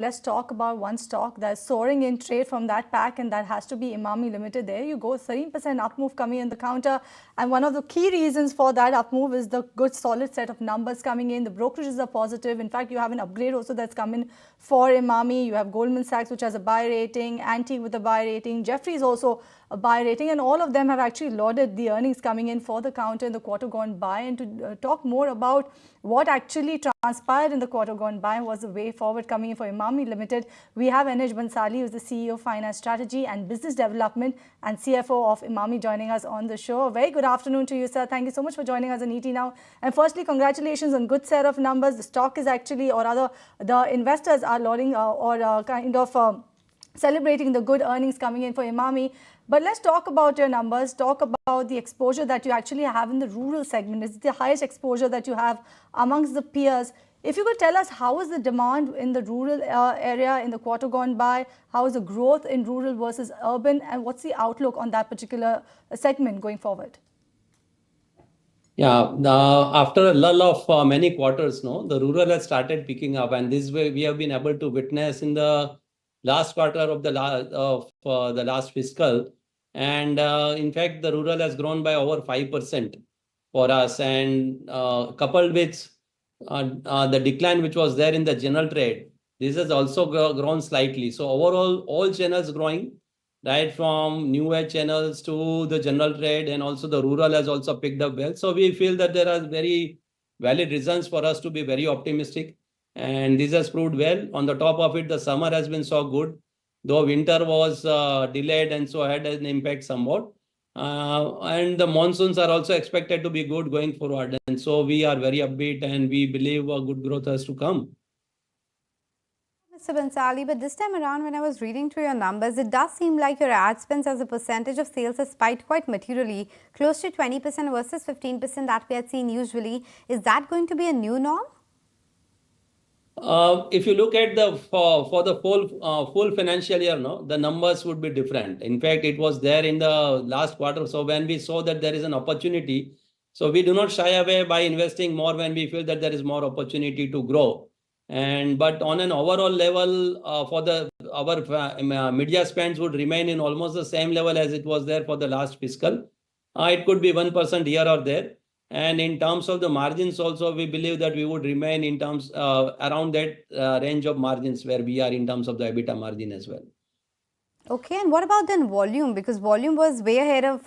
let's talk about one stock that's soaring in trade from that pack, and that has to be Emami Limited. There you go, 13% up move coming in the counter. And one of the key reasons for that up move is the good solid set of numbers coming in. The brokerages are positive. In fact, you have an upgrade also that's come in for Emami. You have Goldman Sachs, which has a buy rating, Antique with a buy rating, Jefferies also a buy rating, and all of them have actually lauded the earnings coming in for the counter in the quarter gone by. And to talk more about what actually transpired in the quarter gone by was the way forward coming in for Emami Limited, we have Bhansali, who is the CEO of Finance Strategy and Business Development and CFO of Emami, joining us on the show. A very good afternoon to you, sir. Thank you so much for joining us on ET Now. And firstly, congratulations on good set of numbers. The stock is actually, or rather, the investors are lauding celebrating the good earnings coming in for Emami. But let's talk about your numbers, talk about the exposure that you actually have in the rural segment. It's the highest exposure that you have amongst the peers. If you could tell us, how is the demand in the rural area in the quarter gone by? How is the growth in rural versus urban? And what's the outlook on that particular segment going forward? Yeah, after a lull of many quarters, the rural has started picking up. And this way we have been able to witness in the last quarter of the last fiscal. And in fact, the rural has grown by over 5% for us. And coupled with the decline which was there in the general trade, this has also grown slightly. So overall, all channels growing, right from new age channels to the general trade, and also the rural has also picked up well. So we feel that there are very valid reasons for us to be very optimistic. And this has proved well. On the top of it, the summer has been so good, though winter was delayed and so had an impact somewhat. And the monsoons are also expected to be good going forward. And so we are very upbeat and we believe a good growth has to come. Mr. Bhansali, but this time around, when I was reading through your numbers, it does seem like your ad spends as a percentage of sales has spiked quite materially, close to 20% versus 15% that we had seen usually. Is that going to be a new norm? If you look at the for the full financial year, the numbers would be different. In fact, it was there in the last quarter. So when we saw that there is an opportunity, so we do not shy away by investing more when we feel that there is more opportunity to grow. But on an overall level, our media spends would remain in almost the same level as it was there for the last fiscal. It could be 1% here or there. And in terms of the margins also, we believe that we would remain in terms around that range of margins where we are in terms of the EBITDA margin as well. Okay, and what about then volume? Because volume was way ahead of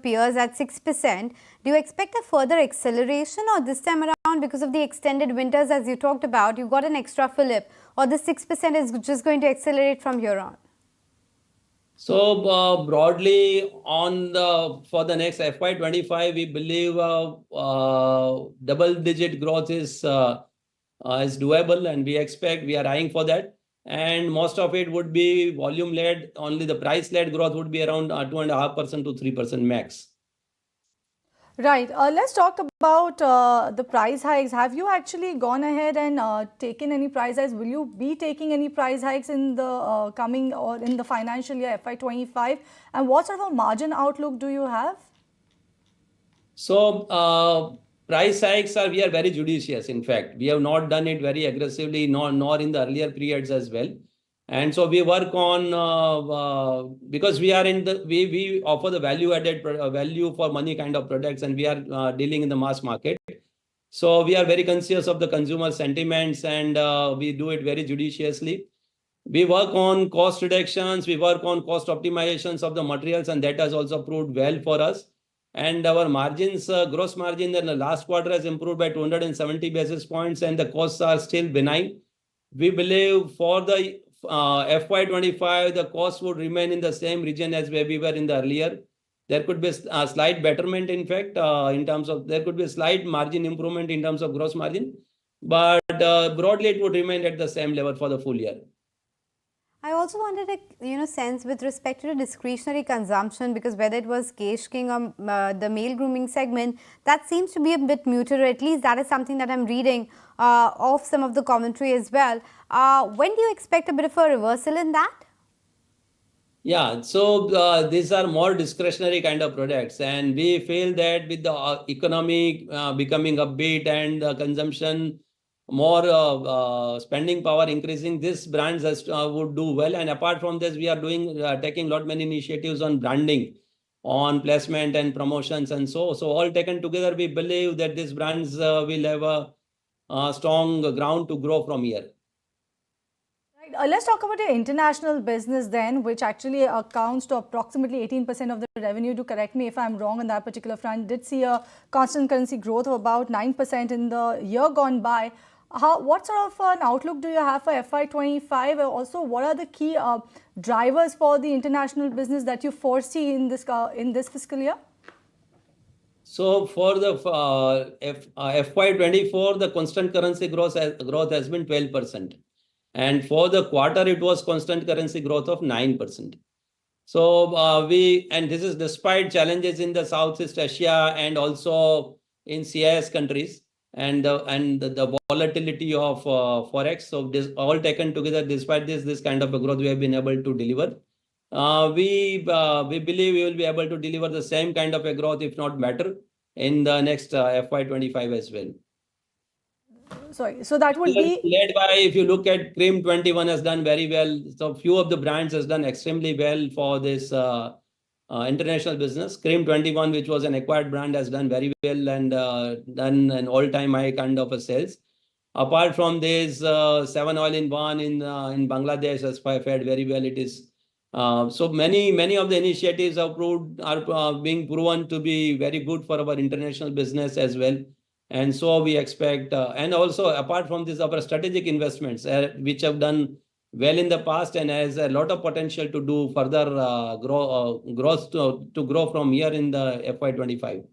peers at 6%. Do you expect a further acceleration, or this time around, because of the extended winters as you talked about, you got an extra fillip, or the 6% is just going to accelerate from here on? So broadly for the next FY25, we believe double-digit growth is doable, and we are eyeing for that. And most of it would be volume-led. Only the price-led growth would be around 2.5% to 3% max. Right. Let's talk about the price hikes. Have you actually gone ahead and taken any price hikes? Will you be taking any price hikes in the coming or in the financial year FY25? And what sort of a margin outlook do you have? So price hikes we are very judicious. In fact, we have not done it very aggressively, nor in the earlier periods as well. And so we work on, because we are we offer the value for money kind of products, and we are dealing in the mass market. So we are very conscious of the consumer sentiments, and we do it very judiciously. We work on cost reductions, we work on cost optimizations of the materials, and that has also proved well for us. And our margins, gross margin in the last quarter has improved by 270 basis points, and the costs are still benign. We believe for the FY25, the costs would remain in the same region as where we were in the earlier. There could be a slight betterment, in fact, in terms of there could be a slight margin improvement in terms of gross margin. But broadly, it would remain at the same level for the full year. I also wanted a sense with respect to the discretionary consumption, because whether it was Kesh King or the male grooming segment, that seems to be a bit muted, or at least that is something that I'm reading of some of the commentary as well. When do you expect a bit of a reversal in that? Yeah, so these are more discretionary kind of products, and we feel that with the economy becoming upbeat and the consumption more spending power increasing, this brands would do well. And apart from this, we are taking lot many initiatives on branding, on placement and promotions, and so all taken together, we believe that these brands will have a strong ground to grow from here. Right. Let's talk about your international business then, which actually accounts to approximately 18% of the revenue. Do correct me if I'm wrong on that particular front. Did see a constant currency growth of about 9% in the year gone by. What sort of an outlook do you have for FY25? Also, what are the key drivers for the international business that you foresee in this fiscal year? So for the FY24, the constant currency growth has been 12%. And for the quarter, it was constant currency growth of 9%. So and this is despite challenges in the Southeast Asia and also in CIS countries and the volatility of forex. So this all taken together, despite this kind of a growth we have been able to deliver. We believe we will be able to deliver the same kind of a growth, if not better, in the next FY25 as well. Sorry, so that would be led by, if you look at Cream 21 has done very well. So few of the brands has done extremely well for this international business. Cream 21, which was an acquired brand, has done very well and done an all-time high kind of a sales. Apart from this, 7 All-in-One in Bangladesh has fared very well. It is so many of the initiatives are being proven to be very good for our international business as well. And so we expect, and also apart from this, our strategic investments, which have done well in the past and has a lot of potential to do further growth to grow from here in the FY25.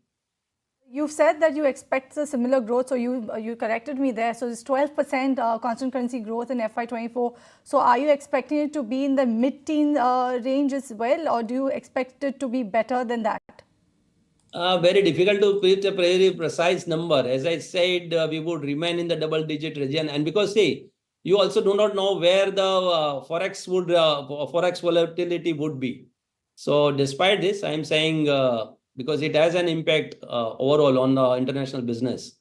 You've said that you expect a similar growth, so you corrected me there. So it's 12% constant currency growth in FY24. So are you expecting it to be in the mid-teen range as well, or do you expect it to be better than that? Very difficult to put a very precise number. As I said, we would remain in the double-digit region, and because see, you also do not know where the forex volatility would be. So despite this, I am saying because it has an impact overall on the international business.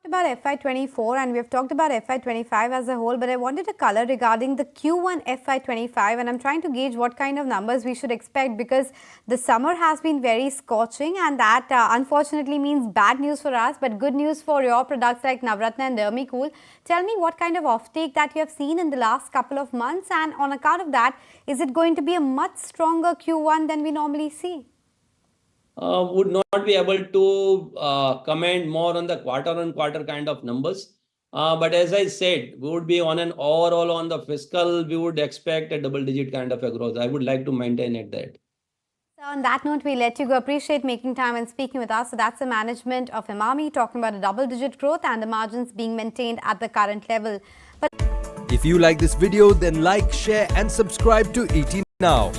About FY24 and we have talked about FY25 as a whole, but I wanted a color regarding the Q1 FY25, and I'm trying to gauge what kind of numbers we should expect, because the summer has been very scorching, and that unfortunately means bad news for us but good news for your products like Navratna and Dermicool. Tell me what kind of offtake that you have seen in the last couple of months, and on account of that, is it going to be a much stronger Q1 than we normally see? Would not be able to comment more on the quarter-on-quarter kind of numbers. But as I said, we would be on an overall on the fiscal, we would expect a double-digit kind of a growth. I would like to maintain at that. So on that note, we let you go. Appreciate making time and speaking with us. So that's the management of Emami talking about a double-digit growth and the margins being maintained at the current level. But if you like this video, then like, share and subscribe to ET Now.